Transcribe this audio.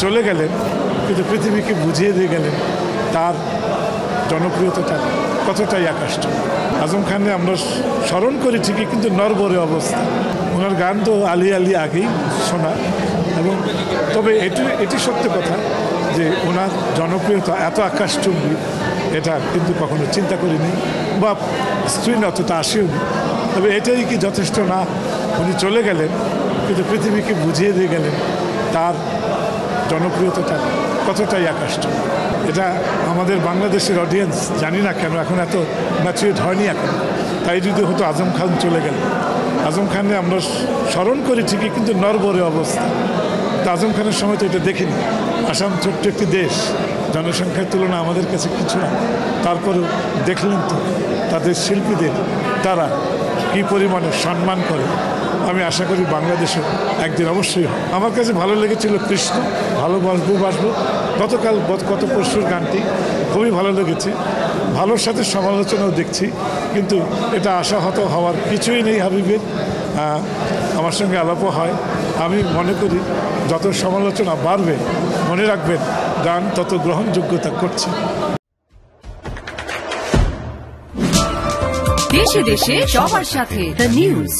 চলে গেলেন, কিন্তু পৃথিবীকে বুঝিয়ে দিয়ে গেলেন তার জনপ্রিয়তাটা কতটাই আকাশচুম্বী। আজম খানকে আমরা স্মরণ করি ঠিকই, কিন্তু নরবরে অবস্থা। ওনার গান তো আলি আলি আগেই শোনা, এবং তবে এটি সত্য কথা যে ওনার জনপ্রিয়তা এত আকাশচুম্বী এটা কিন্তু কখনো চিন্তা করিনি, বা স্ক্রিন অতটা আসেওনি। তবে এটাই কি যথেষ্ট না? উনি চলে গেলেন, কিন্তু পৃথিবীকে বুঝিয়ে দিয়ে গেলেন তার জনপ্রিয়তাটা কতটাই আকাশচুম্বী। এটা আমাদের বাংলাদেশের অডিয়েন্স জানি না কেন এখন এত ম্যাচুরেট হয়নি এখন। তাই যদি হতো আজম খান চলে গেলেন। আজম খানকে আমরা স্মরণ করি ঠিকই, কিন্তু নরবরে অবস্থা। তো আজম খানের সময় তো এটা দেখিনি। আসাম ছোট্ট একটি দেশ, জনসংখ্যার তুলনা আমাদের কাছে কিছু না, তারপরেও দেখলেন তো তাদের শিল্পীদের তারা কী পরিমাণে সম্মান করে। আমি আশা করি বাংলাদেশে একদিন অবশ্যই হয়। আমার কাছে ভালো লেগেছিল কৃষ্ণ, ভালোবাসবো। গত পরশুর গানটি খুবই ভালো লেগেছে। ভালোর সাথে সমালোচনাও দেখছি, কিন্তু এটা আশাহত হওয়ার কিছুই নেই। হাবিবের আমার সঙ্গে আলাপও হয়। আমি মনে করি যত সমালোচনা বাড়বে, মনে রাখবেন গান তত গ্রহণযোগ্যতা করছে। দেশে দেশে সবার সাথে দ্য নিউজ।